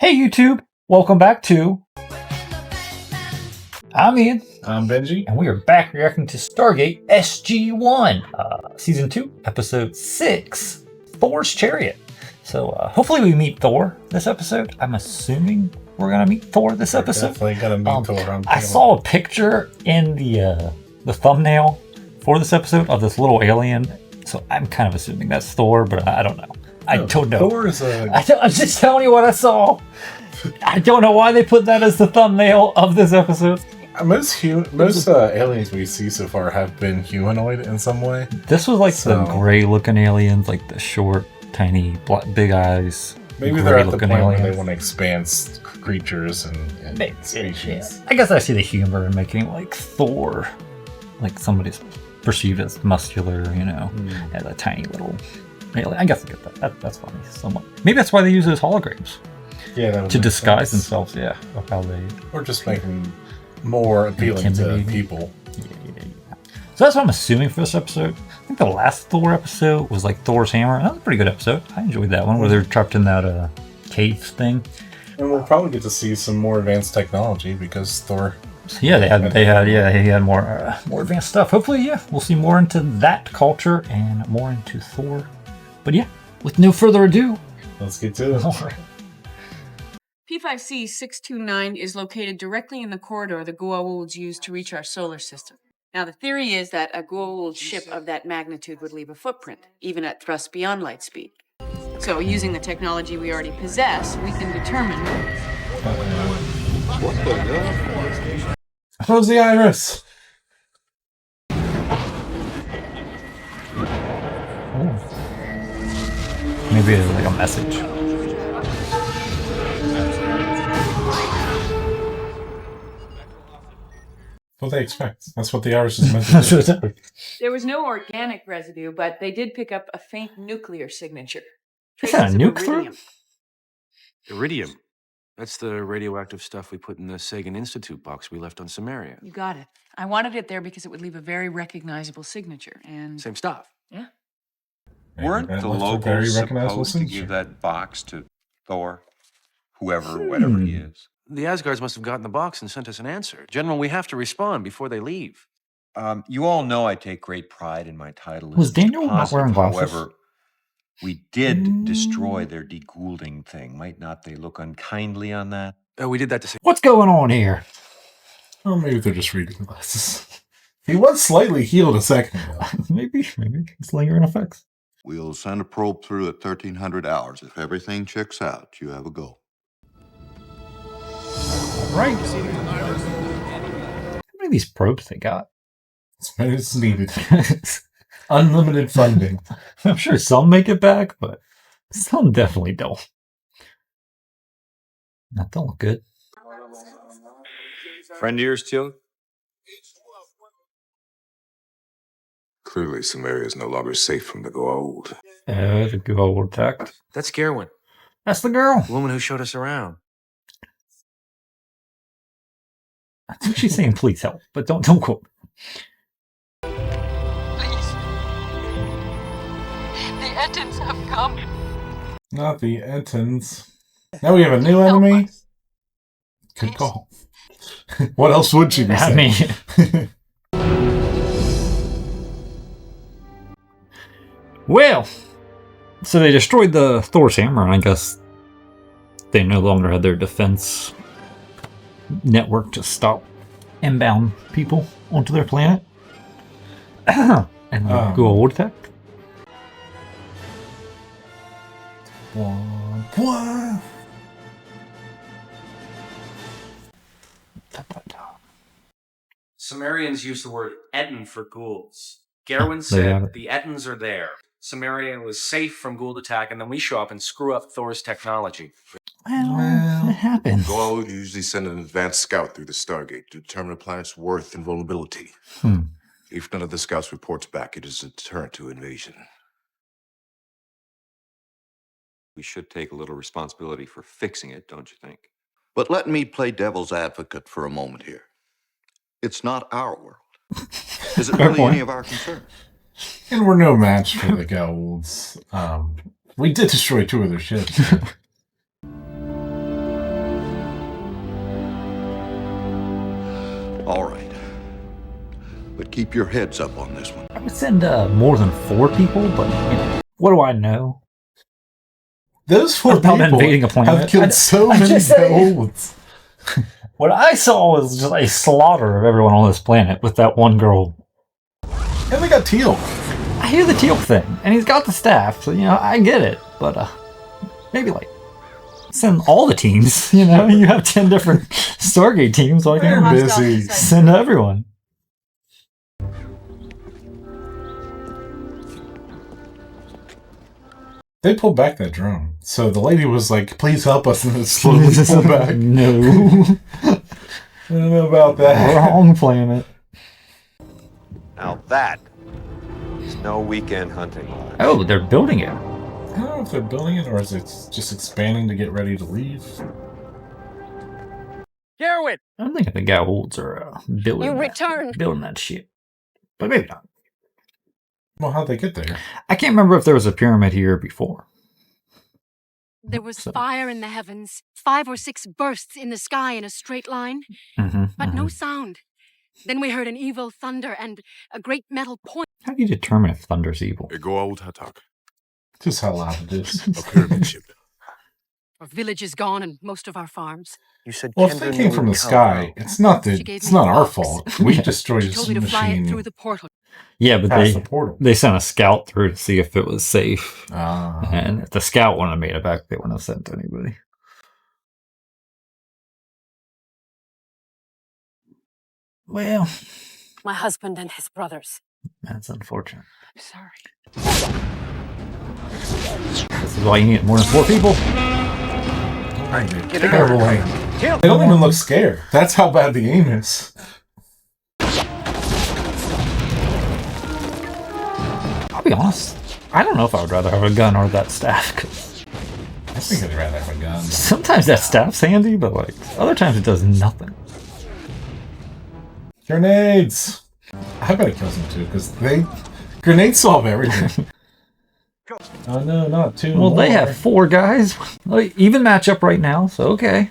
Hey YouTube, welcome back to... I'm Ian. I'm Benji. And we are back reacting to Stargate SG-1, Season 2, Episode 6, Thor's Chariot. So hopefully we meet Thor this episode. I'm assuming we're going to meet Thor this episode. Definitely going to meet Thor. I saw a picture in the thumbnail for this episode of this little alien. So I'm kind of assuming that's Thor, but I don't know. I don't know. Thor is I'm just telling you what I saw. I don't know why they put that as the thumbnail of this episode. Most aliens we see so far have been humanoid in some way. This was like the gray-looking aliens, like the short, tiny, big eyes. Maybe they're at the point where they want to expand creatures and species. Yeah. I guess I see the humor in making like Thor, like somebody's perceived as muscular, you know, as a tiny little alien. I guess I get that. That's funny. Somewhat. Maybe that's why they use those holograms. Yeah, to disguise themselves. Yeah, of how they. Or just make them more appealing to people. Yeah. So that's what I'm assuming for this episode. I think the last Thor episode was like Thor's hammer. That was a pretty good episode. I enjoyed that one where they're trapped in that cave thing. And we'll probably get to see some more advanced technology because Thor. Yeah, he had more advanced stuff. Hopefully, yeah, we'll see more into that culture and more into Thor. But yeah, with no further ado, let's get to it. All right. P5C-629 is located directly in the corridor the Goa'ulds use to reach our solar system. Now, the theory is that a Goa'uld ship of that magnitude would leave a footprint, even at thrust beyond light speed. So, using the technology we already possess, we can determine... What the hell? Close the iris! Maybe it's like a message. What they expect. That's what the iris is meant to do. There was no organic residue, but they did pick up a faint nuclear signature. Is that a nuke through? Iridium. That's the radioactive stuff we put in the Sagan Institute box we left on Cimmeria. You got it. I wanted it there because it would leave a very recognizable signature, and... Same stuff. Yeah. Weren't the locals supposed to give that box to Thor? Whatever he is. The Asgards must have gotten the box and sent us an answer. General, we have to respond before they leave. You all know I take great pride in my title. Was Daniel not wearing glasses? However, we did destroy their de-Goa'lding thing. Might not they look unkindly on that? We did that to say... What's going on here? Or maybe they're just reading glasses. He was slightly healed a second ago. Maybe. It's lingering effects. We'll send a probe through at 1300 hours. If everything checks out, you have a go. Right. How many of these probes they got? As many as needed. Unlimited funding. I'm sure some make it back, but some definitely don't. That don't look good. Friend of yours, Teal? Clearly, Cimmeria is no longer safe from the Goa'uld. The Goa'uld attacked. That's Gerwin. That's the girl. The woman who showed us around. I think she's saying please help, but don't quote. Please. The Ettins have come. Not the Ettins. Now we have a new enemy. Good call. What else would she be saying? Well, so they destroyed the Thor's hammer, and I guess they no longer had their defense network to stop inbound people onto their planet. And Goa'uld attack. What? Cimmerians use the word Ettin for Goa'ulds. Gerwin said the Ettins are there. Cimmeria was safe from Goa'uld attack, and then we show up and screw up Thor's technology. Well, it happens. Goa'uld usually send an advanced scout through the Stargate to determine a planet's worth and vulnerability. If none of the scouts reports back, it is a deterrent to invasion. We should take a little responsibility for fixing it, don't you think? But let me play devil's advocate for a moment here. It's not our world. Is it really any of our concern? And we're no match for the Goa'ulds. We did destroy 2 of their ships. All right. But keep your heads up on this one. I would send more than 4 people, but what do I know? Those 4 About people invading a planet. have killed so many Goa'ulds. What I saw was just a slaughter of everyone on this planet with that one girl. And they got Teal. I hear the Teal thing, and he's got the staff, so I get it. But maybe send all the teams. You have 10 different Stargate teams. So They're busy. Send everyone. They pulled back that drone. So the lady was like, please help us, and it slowly pulled back. No. I don't know about that. Wrong planet. Now that is no weekend hunting lodge. Oh, they're building it. I don't know if they're building it or is it just expanding to get ready to leave. Garrett! I'm thinking the Goa'ulds are building that shit. But maybe not. Well, how'd they get there? I can't remember if there was a pyramid here before. There was fire in the heavens, 5 or 6 bursts in the sky in a straight line, but no sound. Then we heard an evil thunder and a great metal point. How do you determine if thunder's evil? A Goa'uld Hatak. Just how loud it is. A pyramid ship. Our village is gone and most of our farms. You said Well, if they came from the sky, it's not our fault. We destroyed She this told me to fly it machine. through the portal. Yeah, but Past the portal. they sent a scout through to see if it was safe. Ah. And if the scout wouldn't have made it back, they wouldn't have sent anybody. Well, My husband and his brothers. that's unfortunate. I'm sorry. This is why you need more than 4 people. They don't even look scared. That's how bad the aim is. I'll be honest. I don't know if I would rather have a gun or that staff. Cause I think I'd rather have a gun. sometimes that staff's handy, but other times it does nothing. Grenades! I bet it kills them too, because grenades solve everything. Oh no, not 2 Well, more. they have 4 guys. Even matchup right now, so okay.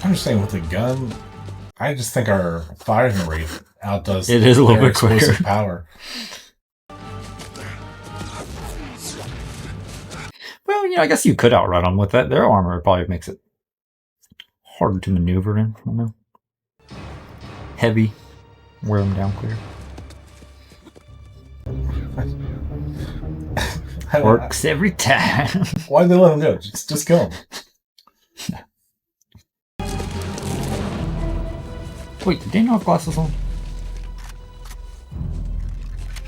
I'm just saying with a gun, I just think our firing rate outdoes It is a little their bit quicker. explosive power. Well, I guess you could outrun them with that. Their armor probably makes it harder to maneuver in. I don't know. Heavy. Wear them down clear. Works every time. Why'd they let him go? Just kill him. Wait, did Daniel have glasses on?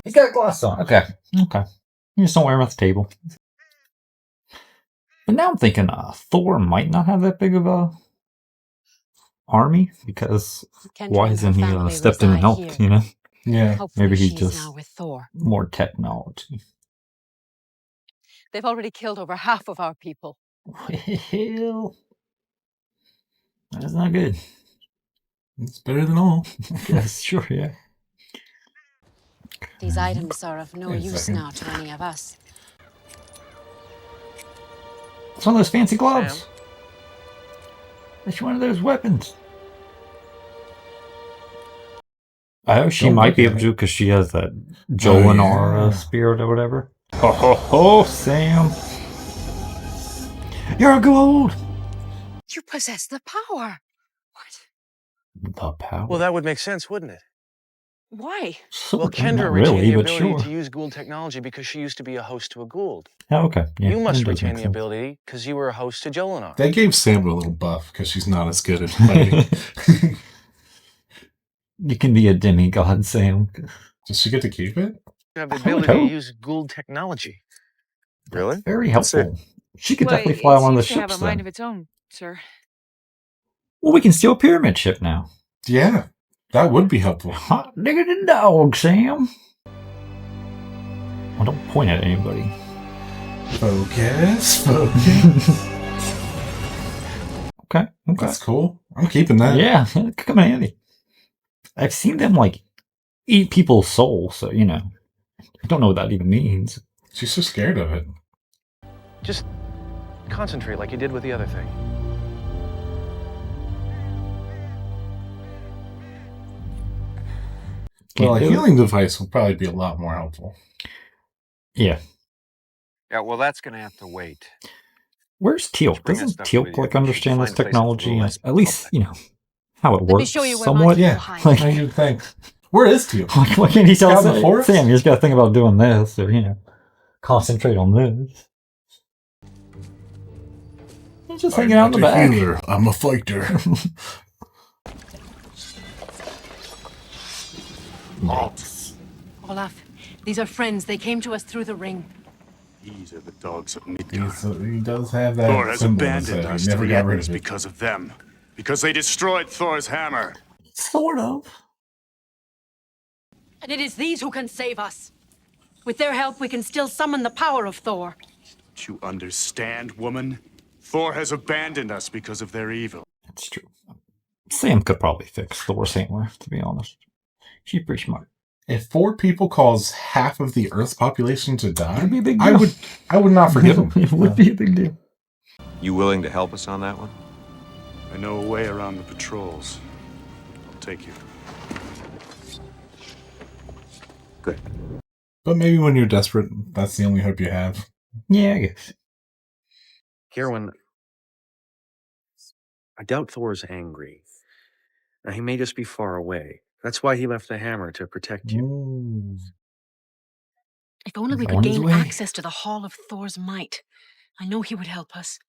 He's got glasses on. Okay. You just don't wear them at the table. But now I'm thinking Thor might not have that big of a army because why hasn't he stepped in and helped, Yeah. Maybe he's she's just now with Thor. more technology. They've already killed over half of our people. Well, that's not good. It's better than all. Yes, sure, yeah. These items are of no Wait a use second. now to any of us. It's one of those fancy gloves. It's one of those weapons. Oh, she Don't might look be at able it. to because she has that Jolinar yeah. spirit or whatever. Ho ho ho, Sam. You're a Goa'uld. You possess the power. What? The power. Well, that would make sense, wouldn't it? Why? Sort Well, of, Kendra not retained really, the but ability sure. to use Goa'uld technology because she used to be a host to a Goa'uld. Oh, okay. Yeah, You must that does retain make the sense. ability because you were a host to Jolinar. They gave Sam a little buff because she's not as good at fighting. You can be a demigod, Sam. Does she get to keep it? You have the I would ability to hope. use Goa'uld technology. Really? Very helpful. She could Well, definitely fly it one of the seems to have ships a mind then. of its own, sir. Well, we can steal a pyramid ship now. Yeah, that would be helpful. Hot diggity dog, Sam. Well, don't point at anybody. Focus. Okay. That's cool. I'm keeping that. Yeah, it could come in handy. I've seen them, eat people's souls, so, I don't know what that even means. She's so scared of it. Just concentrate like you did with the other thing. Well, a healing device will probably be a lot more helpful. Yeah. Yeah, well, that's going to have to wait. Where's Teal? Doesn't Teal like understand this technology? At least, you know, how it works. Let me show you where my somewhat. people Yeah, hide. like you'd think. Where is Teal? Why can't he tell the forest? Sam? You just got to think about doing this, or you know, concentrate on this. He's just hanging out in the back. Healer. I'm a fighter. Nice. Olaf, these are friends. They came to us through the ring. These are the dogs of Midgard. He does have that. Thor has abandoned us He never to got rid Edmonds of it. because of them. Because they destroyed Thor's hammer. Sort of. And it is these who can save us. With their help, we can still summon the power of Thor. Don't you understand, woman? Thor has abandoned us because of their evil. That's true. Sam could probably fix Thor's hammer, to be honest. She's pretty smart. If 4 people cause half of the Earth's population to die, It'd be a big deal. I would not forgive them. It would be a big deal. You willing to help us on that one? I know a way around the patrols. I'll take you. Good. But maybe when you're desperate, that's the only hope you have. Yeah, I guess. Gerwin, I doubt Thor's angry. Now, he may just be far away. That's why he left the hammer, to protect you. Ooh. If only we He's could on his gain way. access to the Hall of Thor's might. I know he would help us.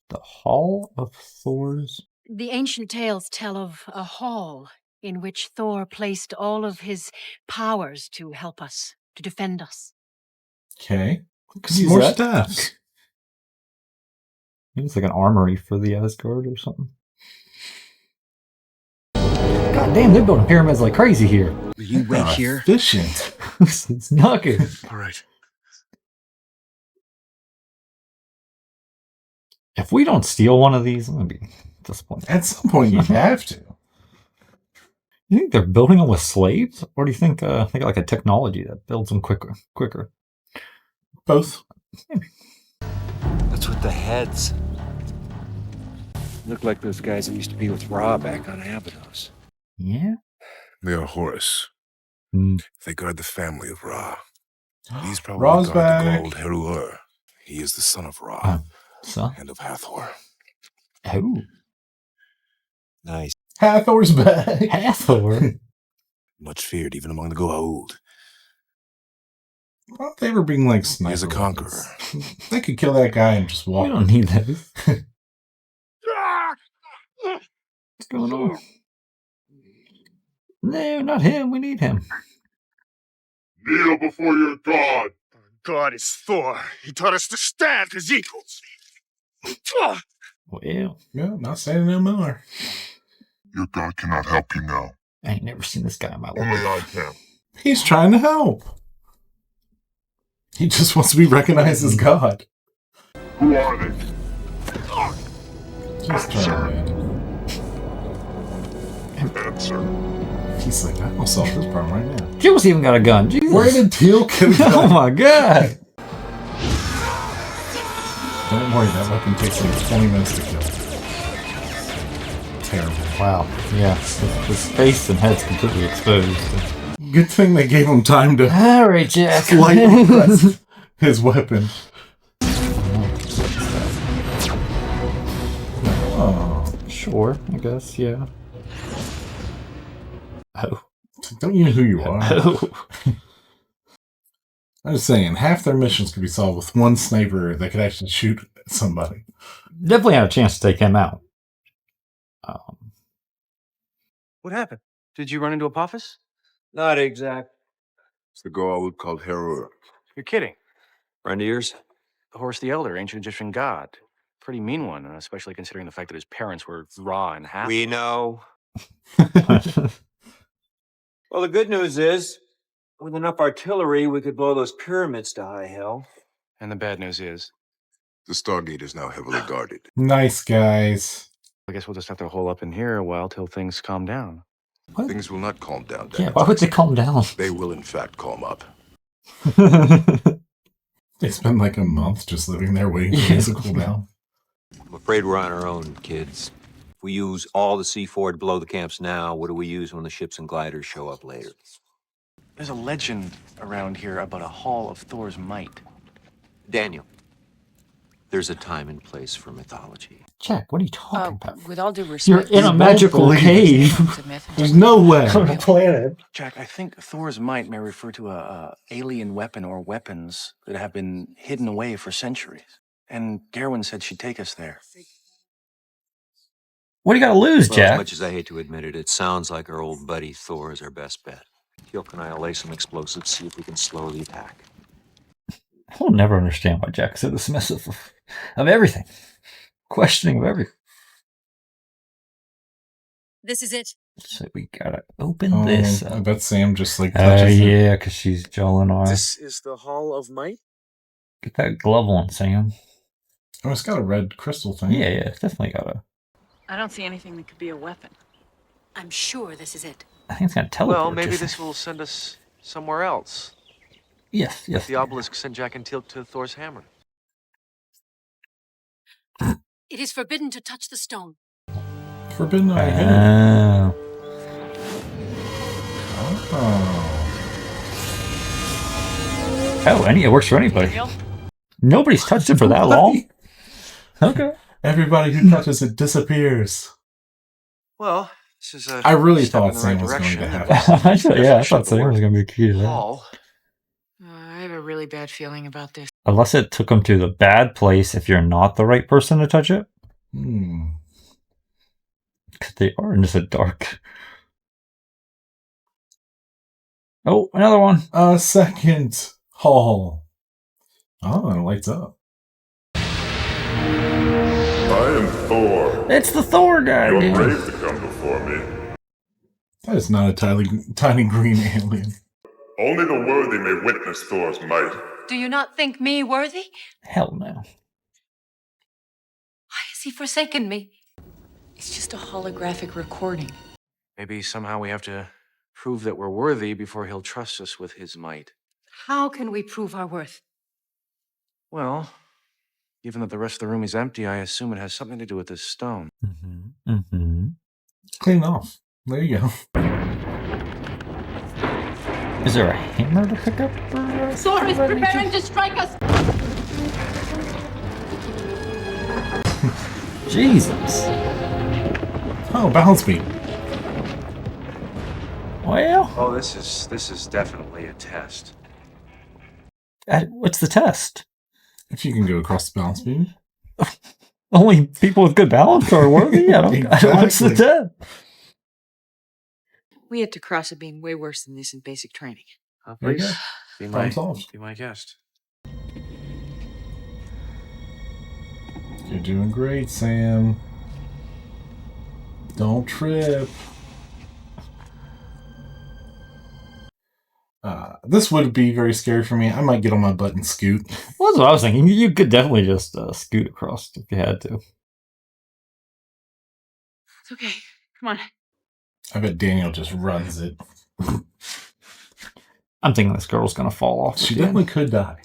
The Hall of Thor's. The ancient tales tell of a hall in which Thor placed all of his powers to help us, to defend us. Okay. Use More that. stuff. Maybe it's like an armory for the Asgard or something. God damn, they're building pyramids like crazy here. Will you wait here? Efficient. It's not good. All right. If we don't steal one of these, I'm gonna be disappointed. At some point, you have to. You think they're building them with slaves, or do you think they got like a technology that builds them quicker? Both. What's with the heads? Look like those guys that used to be with Ra back on Abydos. Yeah. They are Horus. Mm. They guard the family of Ra. These probably Ra's guard back. the Goa'uld Heru'ur. He is the son of Ra So. and of Hathor. Oh. Nice. Hathor's back. Hathor. Much feared even among the Goa'uld. Well, they were being like sniper. He is a conqueror. weapons. They could kill that guy and just walk. We don't need those. What's going on? No, not him. We need him. Kneel before your god. Our God is Thor. He taught us to stand as equals. Well, Yeah, not saying no more. Your god cannot help you now. I ain't never seen this guy in my Only life. I can. He's trying to help. He just wants to be recognized as God. Who are they? Just trying to. Answer. He's like, I'll solve this problem right now. Jules even got a gun. Jesus. Where did Teal get a gun? Oh my god. Don't worry, that weapon takes like 20 minutes to kill. Terrible. Wow. Yeah. His face and head's completely exposed. Good thing they gave him time to Alright, Jack. slightly press his weapon. Oh. Sure, I guess, yeah. Oh. Don't you know who you are? Oh. I'm just saying, half their missions could be solved with one sniper that could actually shoot somebody. Definitely had a chance to take him out. What happened? Did you run into Apophis? Not exact. It's the Goa'uld called Heru'ur. You're kidding. Friend of yours? Horus the Elder, ancient Egyptian god. Pretty mean one, especially considering the fact that his parents were Ra and Hathor. We know. Well, the good news is, with enough artillery, we could blow those pyramids to high hell. And the bad news is, The Stargate is now heavily guarded. Nice guys. I guess we'll just have to hole up in here a while till things calm down. What? Things will not calm down. Yeah, why would they calm down? They will, in fact, calm up. They spend like a month just living there waiting for things to cool down. I'm afraid we're on our own, kids. If we use all the C4 to blow the camps now, what do we use when the ships and gliders show up later? There's a legend around here about a hall of Thor's might. Daniel, there's a time and place for mythology. Jack, what are you talking about? With all due respect, You're in a magical cave. There's no way. On a planet. Jack, I think Thor's might may refer to a alien weapon or weapons that have been hidden away for centuries. And Gerwin said she'd take us there. What do you got to lose, Well, Jack? as much as I hate to admit it, it sounds like our old buddy Thor is our best bet. Teal'c and I'll lay some explosives, see if we can slow the attack. I'll never understand why Jack is so dismissive of everything. Questioning of everything. This is it. So we gotta open this up. I bet Sam just like touches it. Yeah, because she's Jolinar. This is the Hall of Might? Get that glove on, Sam. Oh, it's got a red crystal thing. Yeah, it's definitely got a... I don't see anything that could be a weapon. I'm sure this is it. I think it's got a teleport. Well, maybe just- this will send us somewhere else. Yes. The obelisk sent Jack and Teal'c to Thor's hammer. It is forbidden to touch the stone. Forbidden I hit it. Oh, it works for anybody. Nobody's touched it for that long. Okay. Everybody who touches it disappears. Well, this is a I really step thought in the Sam right was going to direction. have it. I thought Sam was going to be key to that. Hall. I have a really bad feeling about this. Unless it took them to the bad place if you're not the right person to touch it. Because they are in just a dark... Oh, another one. A second hall. Oh, it lights up. I am Thor. It's the Thor guy. You're dude. brave to come before me. That is not a tiny green alien. Only the worthy may witness Thor's might. Do you not think me worthy? Hell no. Why has he forsaken me? It's just a holographic recording. Maybe somehow we have to prove that we're worthy before he'll trust us with his might. How can we prove our worth? Well, given that the rest of the room is empty, I assume it has something to do with this stone. Clean off. There you go. Is there a hammer to pick up? Thor is preparing to strike us! Jesus. Oh, balance beam. Well. Oh, this is definitely a test. What's the test? If you can go across the balance beam. Only people with good balance are worthy? I don't what's the test? We had to cross a beam way worse than this in basic training. There you go. Be Problem solved. my guest. You're doing great, Sam. Don't trip. This would be very scary for me. I might get on my butt and scoot. Well, that's what I was thinking. You could definitely just scoot across if you had to. It's okay. Come on. I bet Daniel just runs it. I'm thinking this girl's gonna fall off. She definitely could die.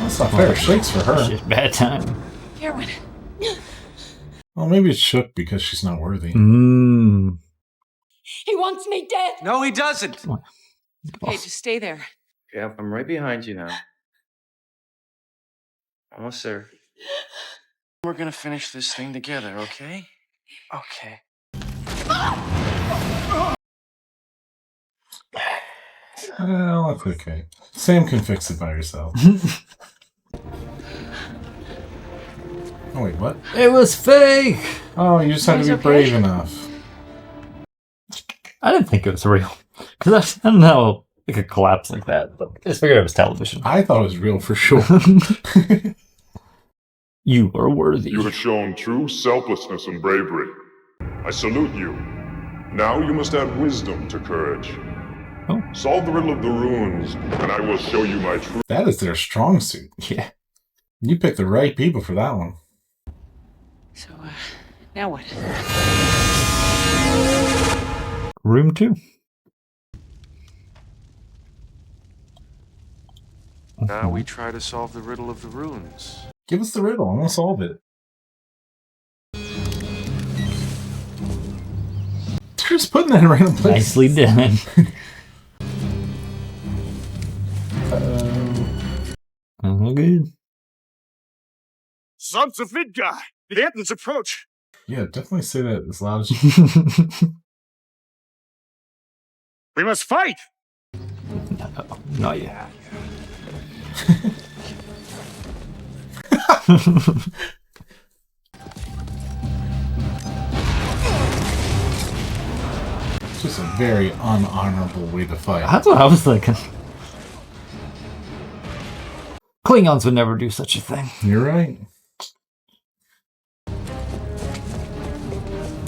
That's not fair. It shakes for her. It's just bad time. Gerwin. Well, maybe it's shook because she's not worthy. He wants me dead! No, he doesn't! Okay, just stay there. Yeah, I'm right behind you now. Almost there. We're gonna finish this thing together, okay? Okay. Well, that's okay. Sam can fix it by herself. Oh, wait, what? It was fake! Oh, you just had to be brave enough. I didn't think it was real. Because I don't know it could collapse like that, but I just figured it was television. I thought it was real for sure. You are worthy. You have shown true selflessness and bravery. I salute you. Now you must add wisdom to courage. Oh. Solve the riddle of the runes, and I will show you my truth. That is their strong suit. Yeah. You picked the right people for that one. So, now what? Room 2. Now we try to solve the riddle of the runes. Give us the riddle. I want to solve it. just putting that in random places? Nicely done. Oh, good. Sons of Vidgar! The Edens approach! Yeah, definitely say that as loud as you We must fight! No, not yet. It's just a very unhonorable way to fight. That's what I was thinking. Klingons would never do such a thing. You're right.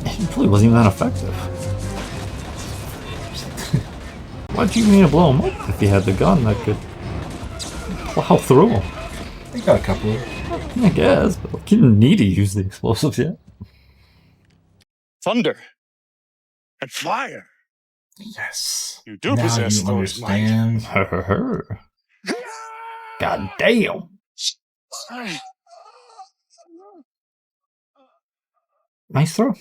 It really wasn't even that effective. Why'd you need to blow him up if you had the gun that could plow through him? I got a couple of... I guess, but you didn't need to use the explosives yet. Thunder and fire. Yes. You do now possess you Thor's might. understand. God damn. Nice throw.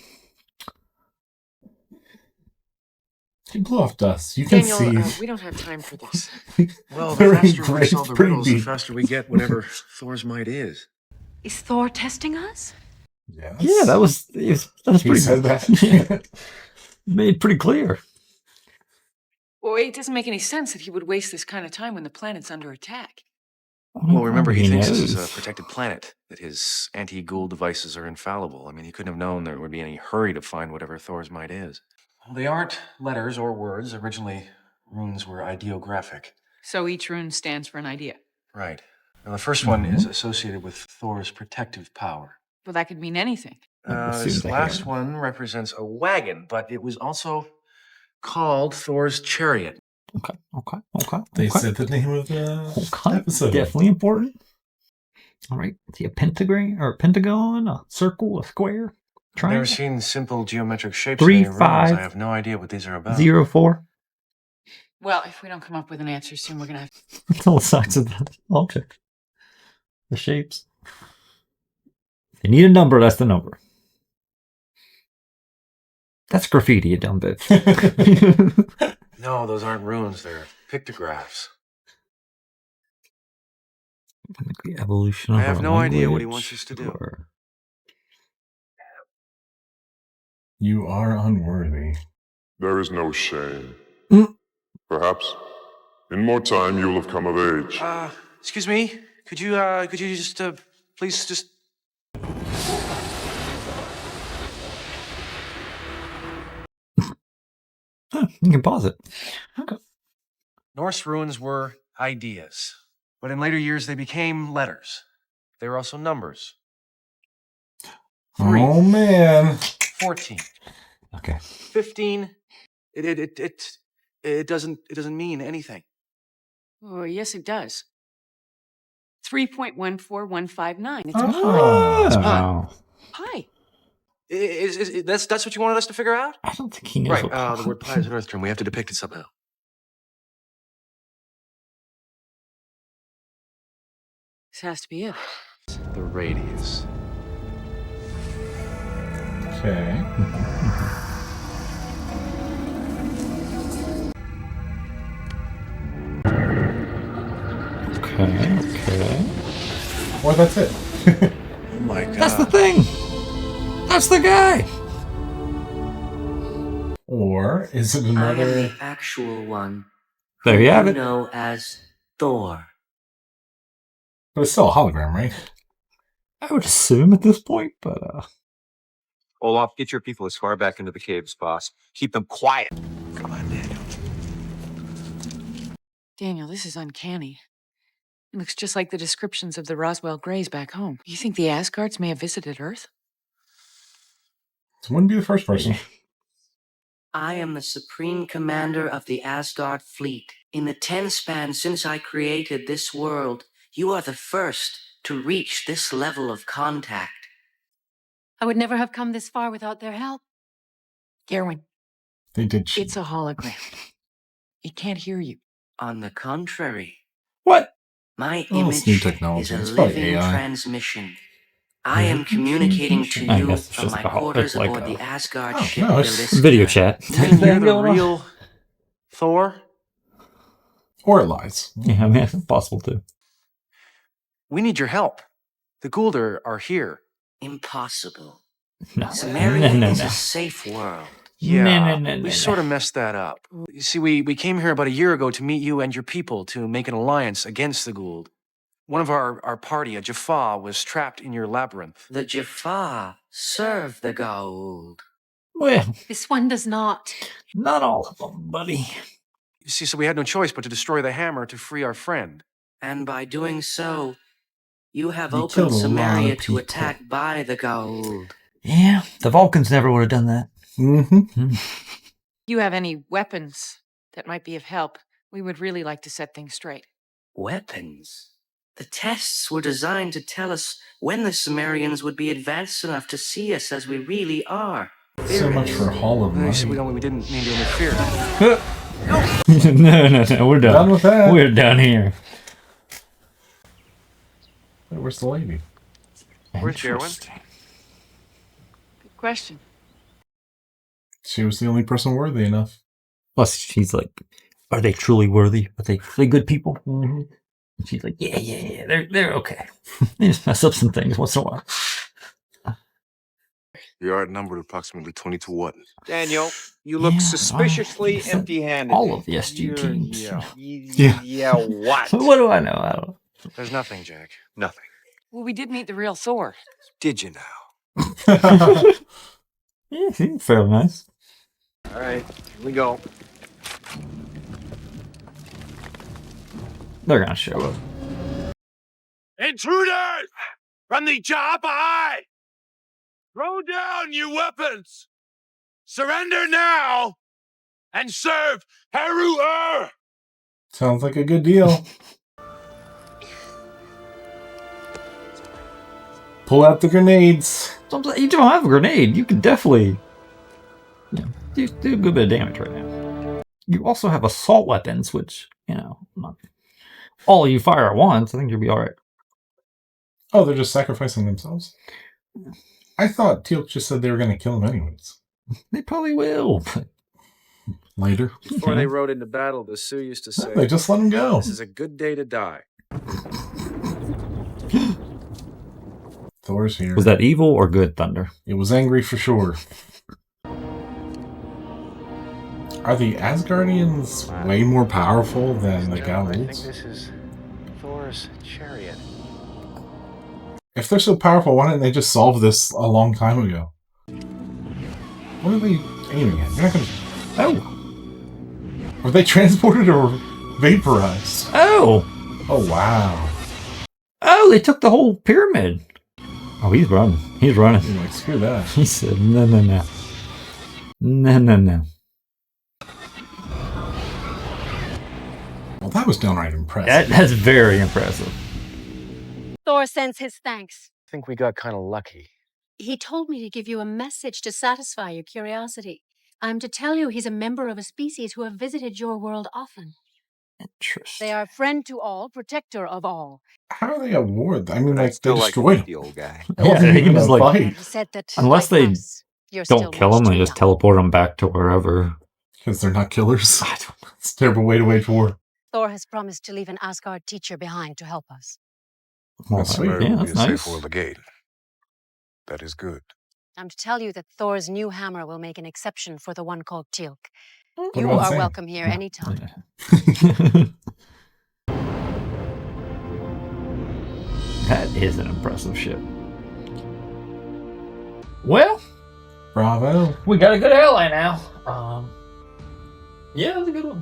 You blew off dust. You can Daniel, see. we don't have time for this. Well, the faster we solve the riddles, the faster we get whatever Thor's might is. Is Thor testing us? Yes. Yeah, that was pretty said that. Made pretty clear. Well, it doesn't make any sense that he would waste this kind of time when the planet's under attack. Well, remember, he thinks this is knows. a protected planet, that his anti-Goa'uld devices are infallible. I mean, he couldn't have known there would be any hurry to find whatever Thor's might is. Well, they aren't letters or words. Originally, runes were ideographic. So each rune stands for an idea. Right. Now, the first one is associated with Thor's protective power. Well, that could mean anything. This last one represents a wagon, but it was also called Thor's Chariot. Okay. They said the name of the episode. Definitely important. All right. See a pentagram or a pentagon, a circle, a square, I've never triangle. seen simple geometric shapes 3, in any runes. 5, I have no idea what these are about. 0, 4. Well, if we don't come up with an answer soon, we're going to have It's all sides of the object. The shapes. They need a number, that's the number. That's graffiti, you dumb bitch. No, those aren't runes. They're pictographs. The evolution of I have our no idea what he language, wants us to do. or- You are unworthy. There is no shame. Mm. Perhaps in more time you will have come of age. Excuse me. Could you just, please just... You can pause it. Okay. Norse runes were ideas, but in later years they became letters. They were also numbers. 3, Oh man. 14, Okay. 15. It doesn't mean anything. Oh, yes, it does. 3.14159. It's Oh. pi. That's what you wanted us to figure out? I don't think he knows Right. what The word pi is an Earth term. We have to depict it somehow. This has to be it. The radius. Okay. Okay. Or that's it. Oh my god. That's the thing. That's the guy. Or is it I am another? the actual one. There you have who it. know as Thor. But it's still a hologram, right? I would assume at this point, but Olaf, get your people as far back into the caves, boss. Keep them quiet. Come on, Daniel. Daniel, this is uncanny. It looks just like the descriptions of the Roswell Greys back home. You think the Asgards may have visited Earth? It wouldn't be the first person. I am the supreme commander of the Asgard fleet. In the 10 span since I created this world, you are the first to reach this level of contact. I would never have come this far without their help. Gerwin, They did cheat. it's a hologram. It can't hear you. On the contrary, what? my Oh, it's new image technology. is a It's probably living AI. transmission. I am communicating to you from my quarters aboard the Asgard ship. No, it's video chat. You're the real Thor? Or it lies. Yeah, I mean, it's possible too. We need your help. The Goa'uld are here. Impossible. No. Cimmeria No. is a safe world. Yeah, we sort of messed that up. You see, we came here about a year ago to meet you and your people to make an alliance against the Goa'uld. One of our party, a Jaffa, was trapped in your labyrinth. The Jaffa serve the Goa'uld. Well, This one does not. not all of them, buddy. You see, so we had no choice but to destroy the hammer to free our friend. And by doing so, you have You opened killed a lot of Cimmeria to people. attack by the Goa'uld. Yeah, the Vulcans never would have done that. Mm-hmm. You have any weapons that might be of help? We would really like to set things straight. Weapons? The tests were designed to tell us when the Cimmerians would be advanced enough to see us as we really are. So much for a haul of money. We didn't mean to interfere. No, we're done. Done with that. We're done here. Wait, where's the lady? Where's Gerwin? Good question. She was the only person worthy enough. Plus, she's like, are they truly worthy? Are they good people? Mm-hmm. And she's like, yeah, they're okay. They just mess up some things once in a while. You are outnumbered approximately 20 to 1. Daniel, you look suspiciously empty-handed. All of the SG teams. Yeah, what? What do I know? I don't know. There's nothing, Jack. Nothing. Well, we did meet the real Thor. Did you now? Yeah, seems fairly nice. All right, here we go. They're gonna show up. Intruders! From the Jaffa! Throw down your weapons! Surrender now! And serve Heru-Ur! Sounds like a good deal. Pull out the grenades. You don't have a grenade. You can definitely do a good bit of damage right now. You also have assault weapons, which, not all you fire at once. I think you'll be alright. Oh, they're just sacrificing themselves? I thought Teal'c just said they were going to kill him anyways. They probably will. Later. Before they rode into battle, the Sioux used to say, They just let him go. "This is a good day to die." Thor's here. Was that evil or good thunder? It was angry for sure. Are the Asgardians way more powerful than the I think Goa'ulds? this is Thor's chariot. If they're so powerful, why didn't they just solve this a long time ago? What are they aiming at? You're not gonna... Oh! Were they transported or vaporized? Oh! Oh, wow. Oh, they took the whole pyramid. Oh, he's running. He's running. You're like, screw that. He said, no. No. Well, that was downright impressive. That's very impressive. Thor sends his thanks. I think we got kind of lucky. He told me to give you a message to satisfy your curiosity. I'm to tell you he's a member of a species who have visited your world often. Interesting. They are friend to all, protector of all. How are they at war? I mean, like, they Still like destroyed the him. old guy. It wasn't he even was a like- fight. He said that Unless like they us, you're still Don't kill them, much they too just young. teleport them back to wherever. Because they're not killers. It's a terrible way to wage war. Thor has promised to leave an Asgard teacher behind to help us. Well, That's sweet. yeah, Will that's be a safe nice. world again. That is good. I'm to tell you that Thor's new hammer will make an exception for the one called Teal'c. What You about are Sam? welcome here anytime. That is an impressive ship. Well, Bravo. we got a good ally now. Yeah, that's a good one.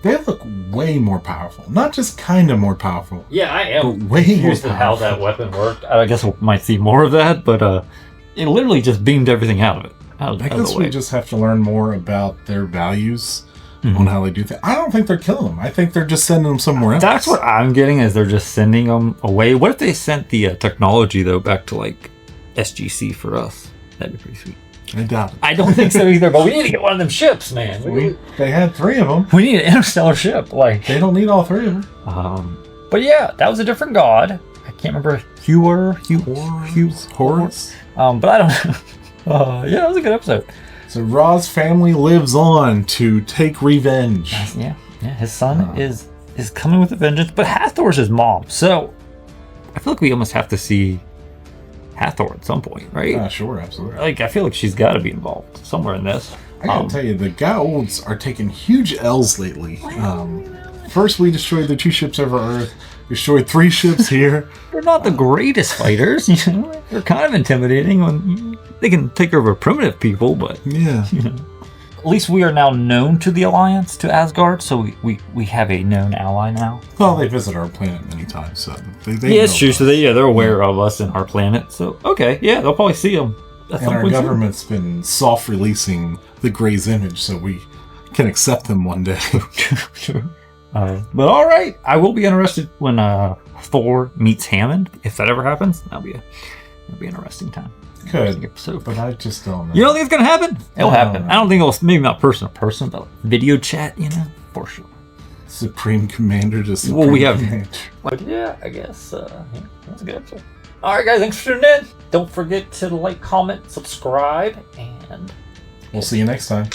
They look way more powerful. Not just kind of more powerful. Yeah, I am But way more confused at how powerful. that weapon worked. I guess we might see more of that, but it literally just beamed everything out of it. I Out of guess the we way. just have to learn more about their values Mhm. on how they do things. I don't think they're killing them. I think they're just sending them somewhere else. That's what I'm getting, is they're just sending them away. What if they sent the technology, though, back to, like, SGC for us? That'd be pretty sweet. I doubt it. I don't think so either, but we need to get one of them ships, man. They had 3 of them. We need an interstellar ship. Like, They don't need all 3 of them. but yeah, that was a different god. I can't remember Horus. But I don't know. Yeah, it was a good episode. So Ra's family lives on to take revenge. Yeah. His son is coming with a vengeance, but Hathor's his mom. So I feel like we almost have to see Hathor at some point, right? Sure, absolutely. Like, I feel like she's got to be involved somewhere in this. I gotta tell you, the Goa'ulds are taking huge L's lately. First, we destroyed the 2 ships over Earth. Destroyed 3 ships here. They're not the greatest fighters, you know. They're kind of intimidating when they can take over primitive people, but yeah, you know. At least we are now known to the Alliance, to Asgard, so we have a known ally now. Well, they visit our planet many times, so they it's true. So they're aware of us and our planet. So okay, yeah, they'll probably see them. And our government's been soft releasing the Grey's image, so we can accept them one day. Sure. But all right, I will be interested when Thor meets Hammond. If that ever happens, that'll be an interesting time. Could, but I just don't know. You don't think it's gonna happen? It'll happen. I don't think it'll, maybe not person to person, but video chat, you know, for sure. Supreme Commander to Supreme Well, we have. Commander. But yeah, I guess that's a good episode. All right, guys, thanks for tuning in. Don't forget to like, comment, subscribe, and we'll see you next time.